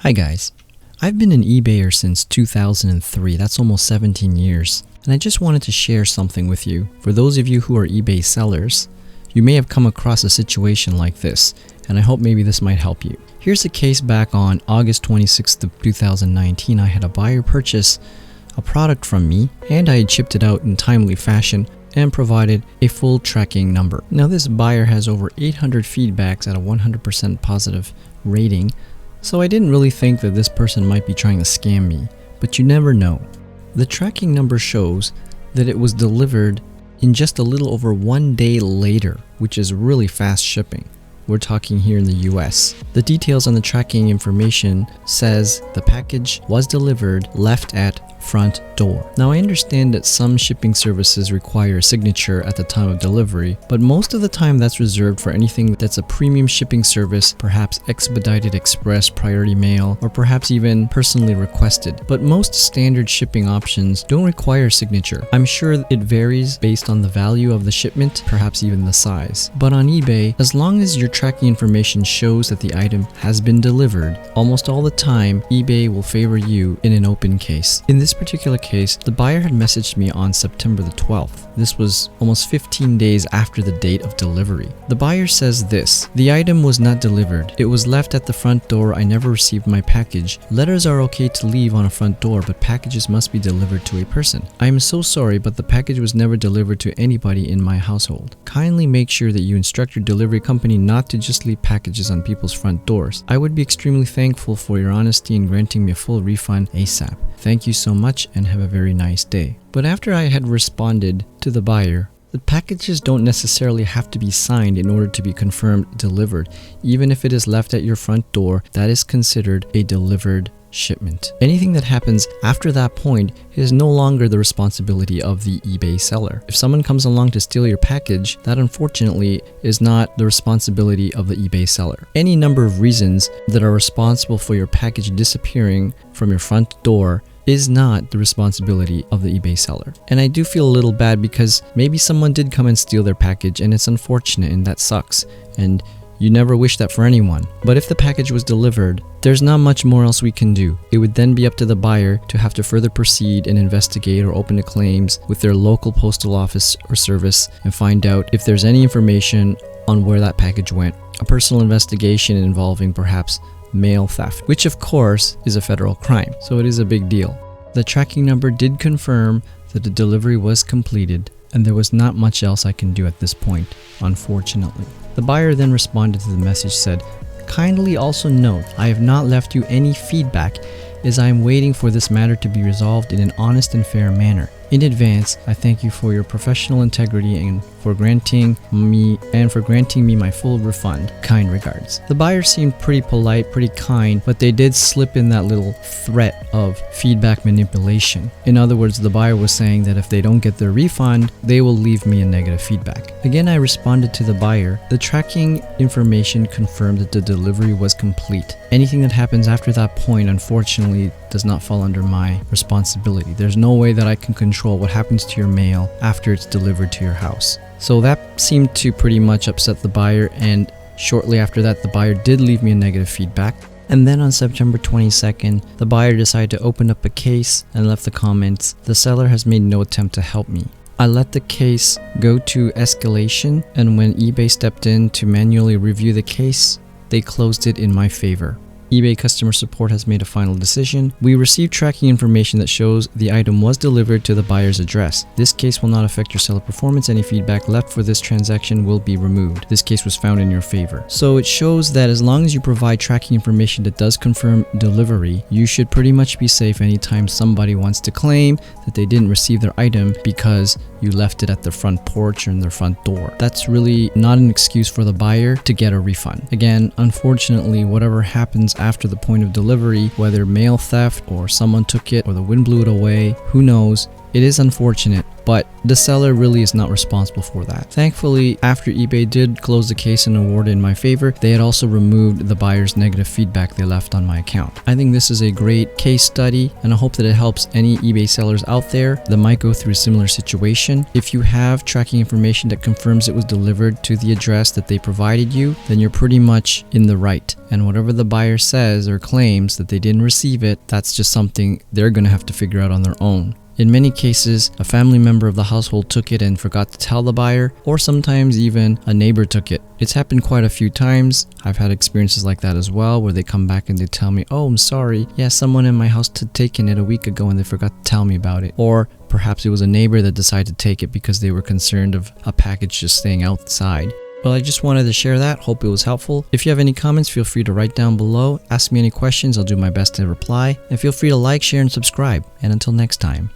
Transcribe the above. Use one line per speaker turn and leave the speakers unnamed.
Hi guys, I've been an eBayer since 2003, that's almost 17 years, and I just wanted to share something with you. For those of you who are eBay sellers, you may have come across a situation like this, and I hope maybe this might help you. Here's a case back on August 26th of 2019. I had a buyer purchase a product from me, and I had shipped it out in timely fashion and provided a full tracking number. Now this buyer has over 800 feedbacks at a 100% positive rating, so I didn't really think that this person might be trying to scam me, but you never know. The tracking number shows that it was delivered in just a little over 1 day later, which is really fast shipping. We're talking here in the US. The details on the tracking information says the package was delivered, left at front door. Now I understand that some shipping services require a signature at the time of delivery, but most of the time that's reserved for anything that's a premium shipping service, perhaps expedited express, priority mail, or perhaps even personally requested. But most standard shipping options don't require a signature. I'm sure it varies based on the value of the shipment, perhaps even the size. But on eBay, as long as your tracking information shows that the item has been delivered, almost all the time eBay will favor you in an open case. In this particular case, the buyer had messaged me on September the 12th. This was almost 15 days after the date of delivery. The buyer says this: the item was not delivered. It was left at the front door. I never received my package. Letters are okay to leave on a front door, but packages must be delivered to a person. I am so sorry, but the package was never delivered to anybody in my household. Kindly make sure that you instruct your delivery company not to just leave packages on people's front doors. I would be extremely thankful for your honesty in granting me a full refund ASAP. Thank you so much and have a very nice day. But after I had responded to the buyer, the packages don't necessarily have to be signed in order to be confirmed delivered. Even if it is left at your front door, that is considered a delivered shipment. Anything that happens after that point is no longer the responsibility of the eBay seller. If someone comes along to steal your package, that unfortunately is not the responsibility of the eBay seller. Any number of reasons that are responsible for your package disappearing from your front door is not the responsibility of the eBay seller. And I do feel a little bad because maybe someone did come and steal their package, and it's unfortunate and that sucks, and you never wish that for anyone. But if the package was delivered, there's not much more else we can do. It would then be up to the buyer to have to further proceed and investigate or open the claims with their local postal office or service and find out if there's any information on where that package went. A personal investigation involving perhaps mail theft, which of course is a federal crime, so it is a big deal. The tracking number did confirm that the delivery was completed, and there was not much else I can do at this point, unfortunately. The buyer then responded to the message, said, "Kindly also note, I have not left you any feedback as I am waiting for this matter to be resolved in an honest and fair manner. In advance, I thank you for your professional integrity and for granting me my full refund. Kind regards." The buyer seemed pretty polite, pretty kind, but they did slip in that little threat of feedback manipulation. In other words, the buyer was saying that if they don't get their refund, they will leave me a negative feedback. Again, I responded to the buyer. The tracking information confirmed that the delivery was complete. Anything that happens after that point, unfortunately, does not fall under my responsibility. There's no way that I can control what happens to your mail after it's delivered to your house. So that seemed to pretty much upset the buyer, and shortly after that the buyer did leave me a negative feedback. And then on September 22nd, the buyer decided to open up a case and left the comments, "The seller has made no attempt to help me." I let the case go to escalation, and when eBay stepped in to manually review the case, they closed it in my favor. eBay customer support has made a final decision. We received tracking information that shows the item was delivered to the buyer's address. This case will not affect your seller performance. Any feedback left for this transaction will be removed. This case was found in your favor. So it shows that as long as you provide tracking information that does confirm delivery, you should pretty much be safe anytime somebody wants to claim that they didn't receive their item because you left it at their front porch or in their front door. That's really not an excuse for the buyer to get a refund. Again, unfortunately, whatever happens after the point of delivery, whether mail theft or someone took it or the wind blew it away, who knows, It is unfortunate, but the seller really is not responsible for that. Thankfully, after eBay did close the case and award it in my favor, they had also removed the buyer's negative feedback they left on my account. I think this is a great case study, and I hope that it helps any eBay sellers out there that might go through a similar situation. If you have tracking information that confirms it was delivered to the address that they provided you, then you're pretty much in the right. And whatever the buyer says or claims that they didn't receive it, that's just something they're going to have to figure out on their own. In many cases, a family member of the household took it and forgot to tell the buyer, or sometimes even a neighbor took it. It's happened quite a few times. I've had experiences like that as well, where they come back and they tell me, oh, I'm sorry, yeah, someone in my house had taken it a week ago and they forgot to tell me about it. Or perhaps it was a neighbor that decided to take it because they were concerned of a package just staying outside. Well, I just wanted to share that. Hope it was helpful. If you have any comments, feel free to write down below. Ask me any questions. I'll do my best to reply. And feel free to like, share, and subscribe. And until next time.